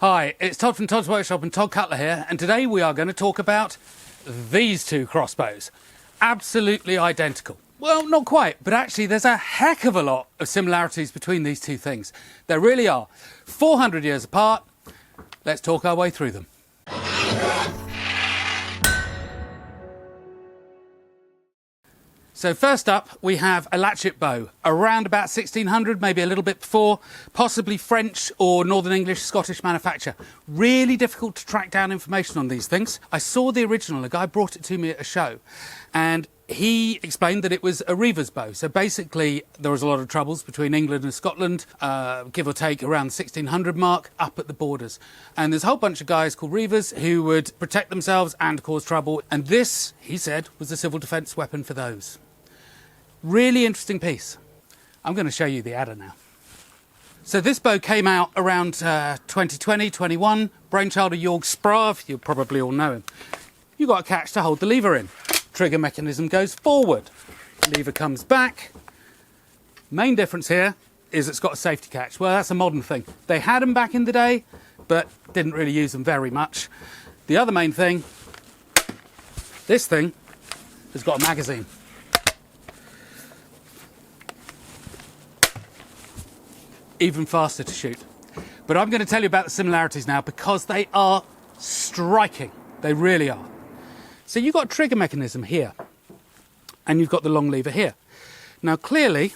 Hi, it's Todd from Todd's Workshop and Todd Cutler here, and today we are going to talk about these two crossbows. Absolutely identical. Well, not quite, but actually there's a heck of a lot of similarities between these two things. There really are. 400 years apart. Let's talk our way through them. So first up, we have a latchet bow, around about 1600, maybe a little bit before, possibly French or Northern English, Scottish manufacture. Really difficult to track down information on these things. I saw the original, a guy brought it to me at a show, and he explained that it was a reaver's bow. So basically, there was a lot of troubles between England and Scotland, give or take around the 1600 mark, up at the borders. And there's a whole bunch of guys called reavers who would protect themselves and cause trouble. And this, he said, was a civil defence weapon for those. Really interesting piece. I'm going to show you the adder now. So this bow came out around 2020, 21, brainchild of Joules Sprav. You probably all know him. You've got a catch to hold the lever in. Trigger mechanism goes forward. Lever comes back. Main difference here is it's got a safety catch. Well, that's a modern thing. They had them back in the day, but didn't really use them very much. The other main thing, this thing has got a magazine. Even faster to shoot. But I'm going to tell you about the similarities now because they are striking. They really are. So you've got a trigger mechanism here and you've got the long lever here. Now clearly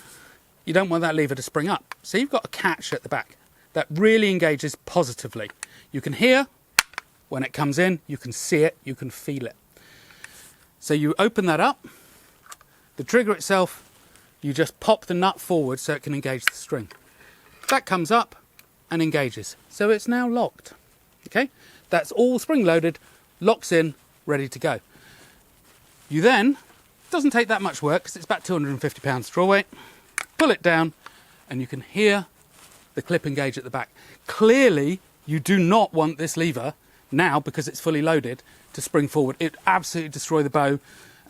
you don't want that lever to spring up. So you've got a catch at the back that really engages positively. You can hear when it comes in, you can see it, you can feel it. So you open that up, the trigger itself, you just pop the nut forward so it can engage the string. That comes up and engages. So it's now locked. Okay? That's all spring loaded, locks in, ready to go. You then, doesn't take that much work because it's about 250 pounds draw weight, pull it down and you can hear the clip engage at the back. Clearly, you do not want this lever now, because it's fully loaded, to spring forward. It absolutely destroy the bow and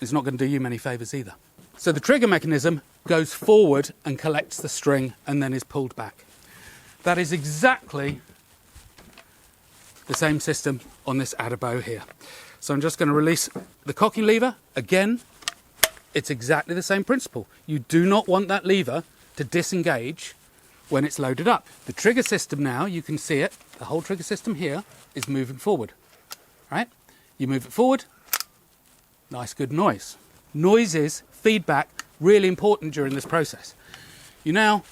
it's not going to do you many favours either. So the trigger mechanism goes forward and collects the string and then is pulled back. That is exactly the same system on this adder bow here. So I'm just going to release the cocking lever. Again, it's exactly the same principle. You do not want that lever to disengage when it's loaded up. The trigger system now, you can see it, the whole trigger system here is moving forward. Right? You move it forward, nice good noise. Noises, feedback, really important during this process. You now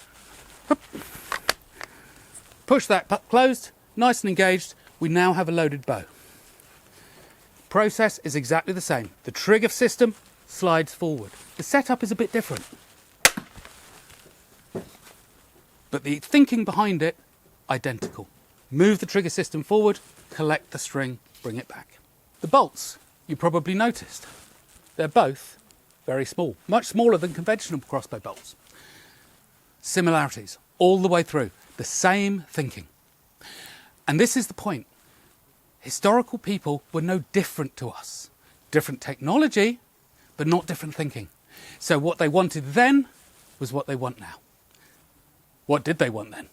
push that closed, nice and engaged. We now have a loaded bow. Process is exactly the same. The trigger system slides forward. The setup is a bit different, but the thinking behind it, identical. Move the trigger system forward, collect the string, bring it back. The bolts, you probably noticed, they're both very small, much smaller than conventional crossbow bolts. Similarities all the way through, the same thinking. And this is the point. Historical people were no different to us. Different technology, but not different thinking. So what they wanted then was what they want now. What did they want then?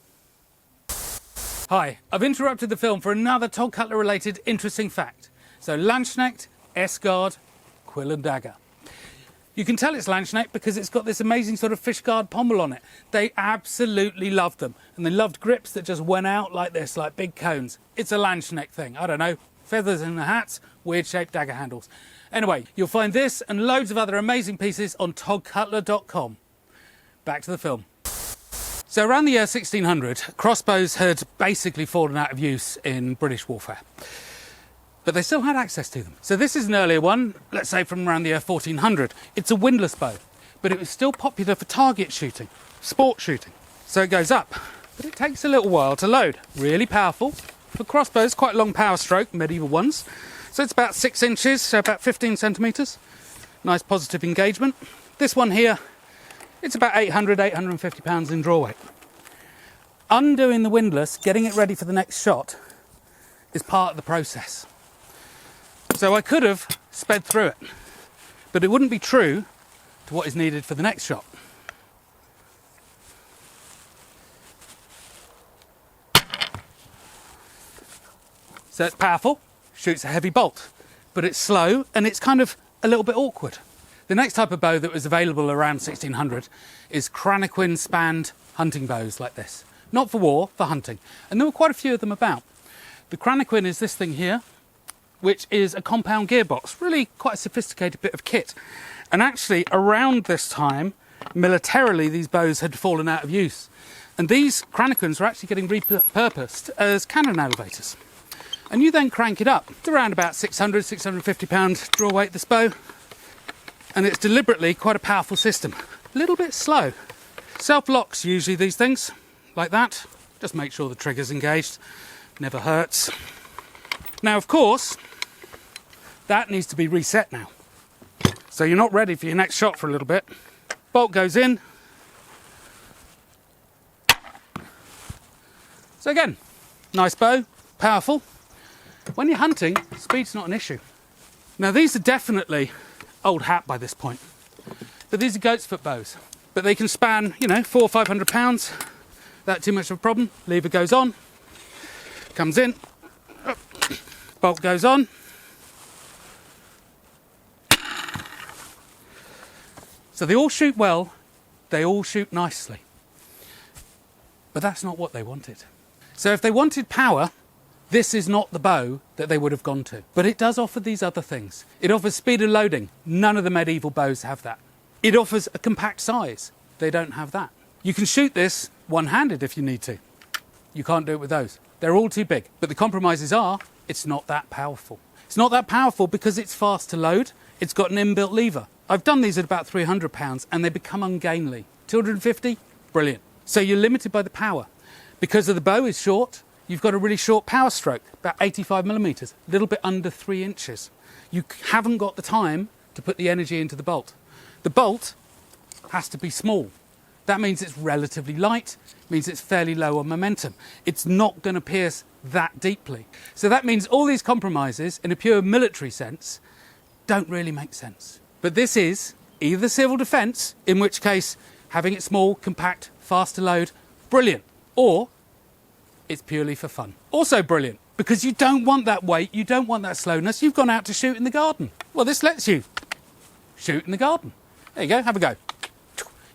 Hi, I've interrupted the film for another Todd Cutler related interesting fact. So Landsknecht, S-guard, quill and dagger. You can tell it's Landsknecht because it's got this amazing sort of fishguard pommel on it. They absolutely loved them. And they loved grips that just went out like this, like big cones. It's a Landsknecht thing. I don't know. Feathers in the hats, weird shaped dagger handles. Anyway, you'll find this and loads of other amazing pieces on toddcutler.com. Back to the film. So around the year 1600, crossbows had basically fallen out of use in British warfare. But they still had access to them. So this is an earlier one, let's say from around the year 1400. It's a windlass bow, but it was still popular for target shooting, sport shooting. So it goes up, but it takes a little while to load. Really powerful. For crossbows, quite a long power stroke, medieval ones. So it's about 6 inches, so about 15 centimetres. Nice positive engagement. This one here, it's about 850 pounds in draw weight. Undoing the windlass, getting it ready for the next shot, is part of the process. So I could have sped through it, but it wouldn't be true to what is needed for the next shot. So it's powerful, shoots a heavy bolt, but it's slow and it's kind of a little bit awkward. The next type of bow that was available around 1600 is Chronoquin spanned hunting bows like this. Not for war, for hunting. And there were quite a few of them about. The Chronoquin is this thing here, which is a compound gearbox, really quite a sophisticated bit of kit. And actually, around this time, militarily, these bows had fallen out of use. And these Chronoquins were actually getting repurposed as cannon elevators. And you then crank it up to around about 600, 650 pound draw weight, this bow. And it's deliberately quite a powerful system. A little bit slow. Self-locks usually these things, like that. Just make sure the trigger's engaged. Never hurts. Now, of course, that needs to be reset now. So you're not ready for your next shot for a little bit. Bolt goes in. So again, nice bow, powerful. When you're hunting, speed's not an issue. Now these are definitely old hat by this point, but these are goat's foot bows. But they can span, 400 or 500 pounds. That too much of a problem. Lever goes on, comes in, bolt goes on. So they all shoot well, they all shoot nicely. But that's not what they wanted. So if they wanted power, this is not the bow that they would have gone to. But it does offer these other things. It offers speed of loading. None of the medieval bows have that. It offers a compact size. They don't have that. You can shoot this one-handed if you need to. You can't do it with those. They're all too big. But the compromises are, it's not that powerful. It's not that powerful because it's fast to load. It's got an inbuilt lever. I've done these at about 300 pounds and they become ungainly. 250, brilliant. So you're limited by the power. Because the bow is short, you've got a really short power stroke, about 85 millimeters, a little bit under 3 inches. You haven't got the time to put the energy into the bolt. The bolt has to be small. That means it's relatively light, means it's fairly low on momentum. It's not going to pierce that deeply. So that means all these compromises, in a pure military sense, don't really make sense. But this is either civil defence, in which case having it small, compact, fast to load, brilliant. Or it's purely for fun. Also brilliant, because you don't want that weight, you don't want that slowness. You've gone out to shoot in the garden. Well, this lets you shoot in the garden. There you go, have a go.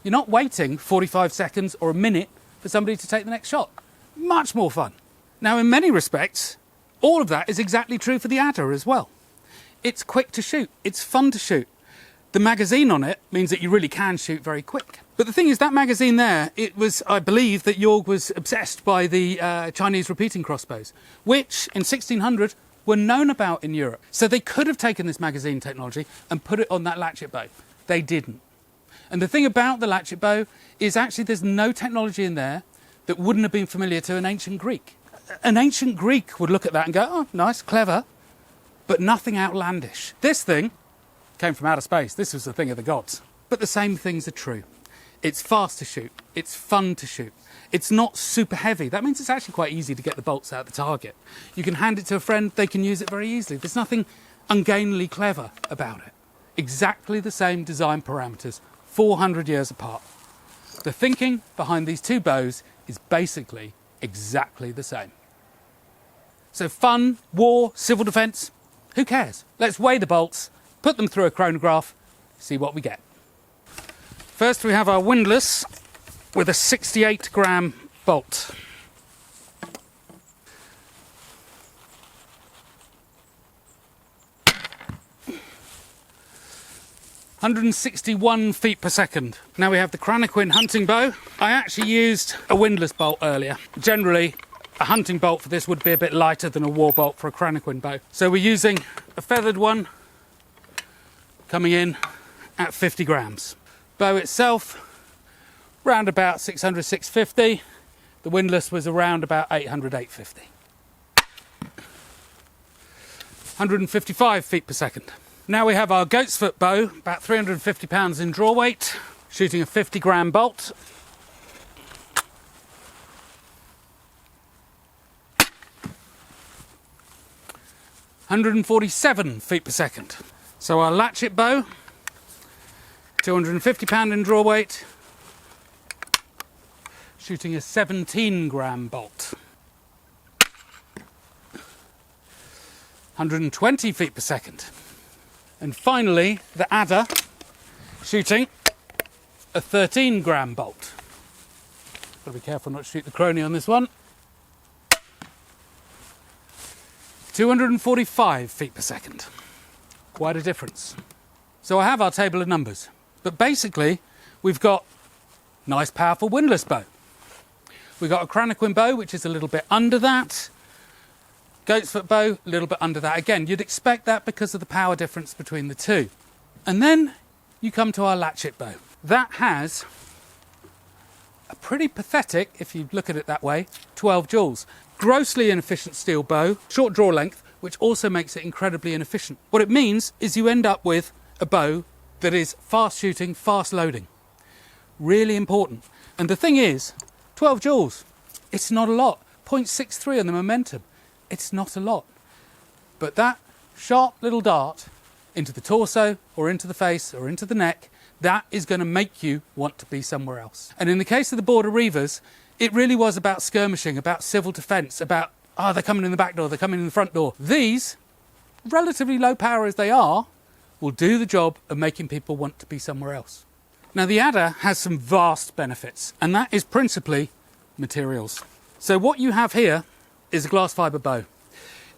You're not waiting 45 seconds or a minute for somebody to take the next shot. Much more fun. Now, in many respects, all of that is exactly true for the Adder as well. It's quick to shoot. It's fun to shoot. The magazine on it means that you really can shoot very quick. But the thing is, that magazine there, it was, I believe, that Joules was obsessed by the Chinese repeating crossbows, which in 1600 were known about in Europe. So they could have taken this magazine technology and put it on that latchet bow. They didn't. And the thing about the latchet bow is actually there's no technology in there that wouldn't have been familiar to an ancient Greek. An ancient Greek would look at that and go, oh, nice, clever, but nothing outlandish. This thing came from outer space. This was the thing of the gods. But the same things are true. It's fast to shoot. It's fun to shoot. It's not super heavy. That means it's actually quite easy to get the bolts out of the target. You can hand it to a friend. They can use it very easily. There's nothing ungainly clever about it. Exactly the same design parameters, 400 years apart. The thinking behind these two bows is basically exactly the same. So fun, war, civil defence, who cares? Let's weigh the bolts, put them through a chronograph, see what we get. First we have our windlass with a 68 gram bolt. ...161 feet per second. Now we have the Chronoquin hunting bow. I actually used a windlass bolt earlier. Generally, a hunting bolt for this would be a bit lighter than a war bolt for a Chronoquin bow. So we're using a feathered one coming in at 50 grams. Bow itself, round about 600, 650. The windlass was around about 800, 850. 155 feet per second. Now we have our goat's foot bow, about 350 pounds in draw weight, shooting a 50 gram bolt. ...147 feet per second. So our latchet bow, 250 pound in draw weight, shooting a 17 gram bolt. 120 feet per second. And finally, the adder shooting a 13 gram bolt. Got to be careful not to shoot the crony on this one. 245 feet per second. Quite a difference. So I have our table of numbers, but basically we've got nice powerful windlass bow. We've got a chronoquin bow, which is a little bit under that. Goat's foot bow, a little bit under that. Again, you'd expect that because of the power difference between the two. And then you come to our latchet bow. That has a pretty pathetic, if you look at it that way, 12 joules. Grossly inefficient steel bow, short draw length, which also makes it incredibly inefficient. What it means is you end up with a bow that is fast shooting, fast loading. Really important. And the thing is, 12 joules, it's not a lot. 0.63 on the momentum, it's not a lot. But that sharp little dart into the torso or into the face or into the neck, that is going to make you want to be somewhere else. And in the case of the Border Reivers, it really was about skirmishing, about civil defence, about, they're coming in the back door, they're coming in the front door. These, relatively low power as they are, will do the job of making people want to be somewhere else. Now the adder has some vast benefits, and that is principally materials. So what you have here is a glass fibre bow.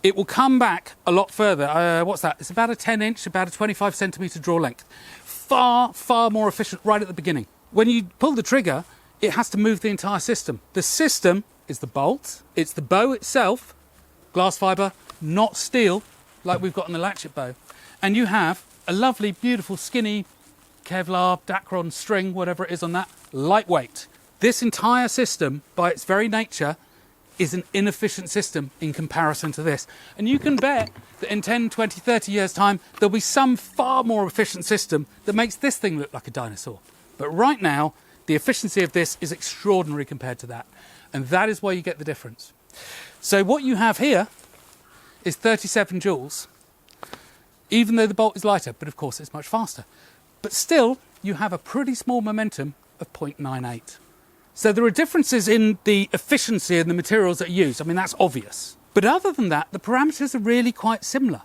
It will come back a lot further. What's that? It's about a 10 inch, about a 25 centimetre draw length. Far, far more efficient right at the beginning. When you pull the trigger, it has to move the entire system. The system is the bolt, it's the bow itself, glass fibre, not steel, like we've got on the latchet bow. And you have a lovely, beautiful, skinny Kevlar, Dacron string, whatever it is on that, lightweight. This entire system, by its very nature, is an inefficient system in comparison to this. And you can bet that in 10, 20, 30 years' time, there'll be some far more efficient system that makes this thing look like a dinosaur. But right now, the efficiency of this is extraordinary compared to that. And that is why you get the difference. So what you have here is 37 joules, even though the bolt is lighter, but of course it's much faster. But still, you have a pretty small momentum of 0.98. So there are differences in the efficiency and the materials that are used. I mean, that's obvious. But other than that, the parameters are really quite similar.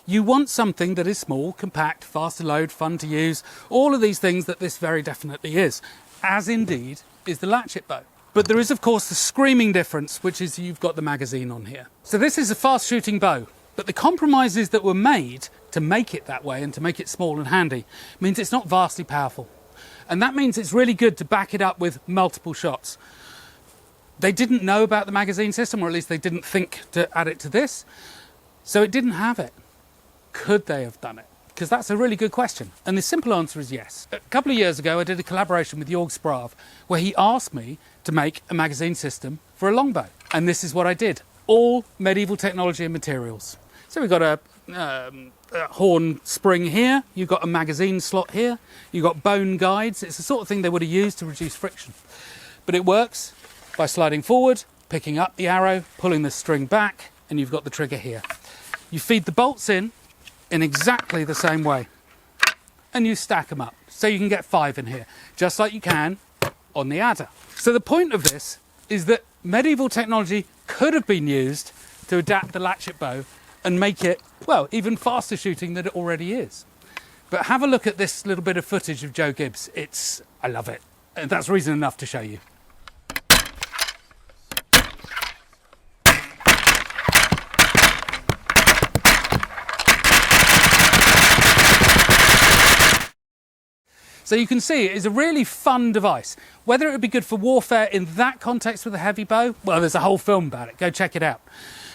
You want something that is small, compact, fast to load, fun to use, all of these things that this very definitely is, as indeed is the latchet bow. But there is, of course, the screaming difference, which is you've got the magazine on here. So this is a fast shooting bow, but the compromises that were made to make it that way and to make it small and handy means it's not vastly powerful. And that means it's really good to back it up with multiple shots. They didn't know about the magazine system, or at least they didn't think to add it to this, so it didn't have it. Could they have done it? Because that's a really good question. And the simple answer is yes. A couple of years ago, I did a collaboration with Joules where he asked me to make a magazine system for a longbow. And this is what I did. All medieval technology and materials. So we've got a horn spring here, you've got a magazine slot here, you've got bone guides. It's the sort of thing they would have used to reduce friction. But it works by sliding forward, picking up the arrow, pulling the string back, and you've got the trigger here. You feed the bolts in exactly the same way, and you stack them up. So you can get 5 in here, just like you can on the adder. So the point of this is that medieval technology could have been used to adapt the latchet bow and make it, well, even faster shooting than it already is. But have a look at this little bit of footage of Joe Gibbs. I love it. And that's reason enough to show you. So you can see it is a really fun device. Whether it would be good for warfare in that context with a heavy bow, well, there's a whole film about it. Go check it out.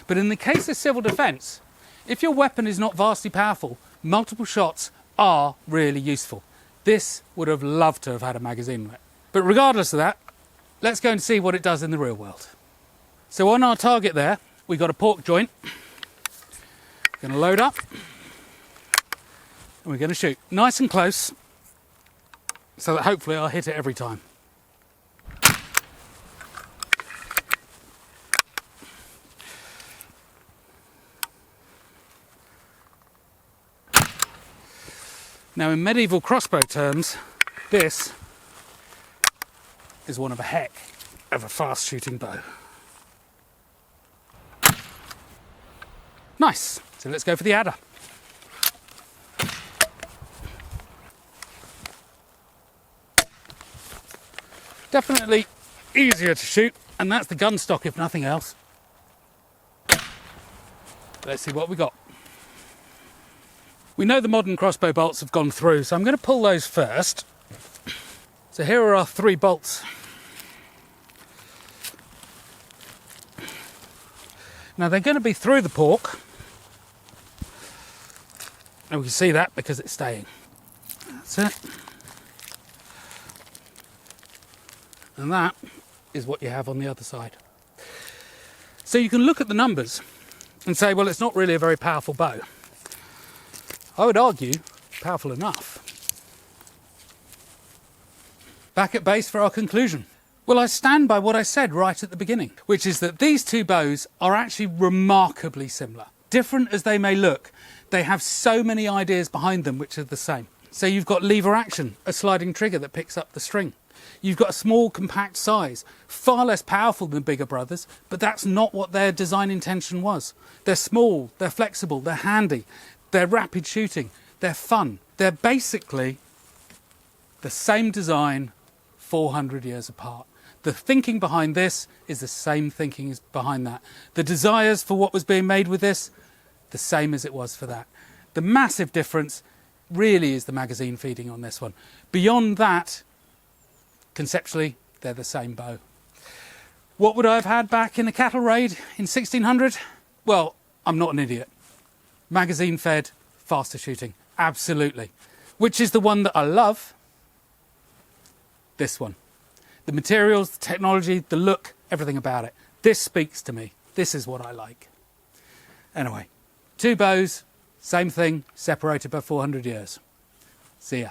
But in the case of civil defence, if your weapon is not vastly powerful, multiple shots are really useful. This would have loved to have had a magazine in it. But regardless of that, let's go and see what it does in the real world. So on our target there, we've got a pork joint. We're going to load up, and we're going to shoot nice and close, so that hopefully I'll hit it every time. Now, in medieval crossbow terms, this is one of a heck of a fast shooting bow. Nice. So let's go for the adder. Definitely easier to shoot, and that's the gun stock if nothing else. Let's see what we got. We know the modern crossbow bolts have gone through, so I'm going to pull those first. So here are our 3 bolts. Now they're going to be through the pork, and we can see that because it's staying. That's it. And that is what you have on the other side. So you can look at the numbers and say, well, it's not really a very powerful bow. I would argue, powerful enough. Back at base for our conclusion. Well, I stand by what I said right at the beginning, which is that these 2 bows are actually remarkably similar. Different as they may look, they have so many ideas behind them which are the same. So you've got lever action, a sliding trigger that picks up the string. You've got a small, compact size, far less powerful than bigger brothers, but that's not what their design intention was. They're small, they're flexible, they're handy, they're rapid shooting, they're fun. They're basically the same design 400 years apart. The thinking behind this is the same thinking as behind that. The desires for what was being made with this, the same as it was for that. The massive difference really is the magazine feeding on this one. Beyond that, conceptually, they're the same bow. What would I have had back in a cattle raid in 1600? Well, I'm not an idiot. Magazine fed, faster shooting, absolutely. Which is the one that I love? This one. The materials, the technology, the look, everything about it. This speaks to me. This is what I like. Anyway, 2 bows, same thing, separated by 400 years. See ya.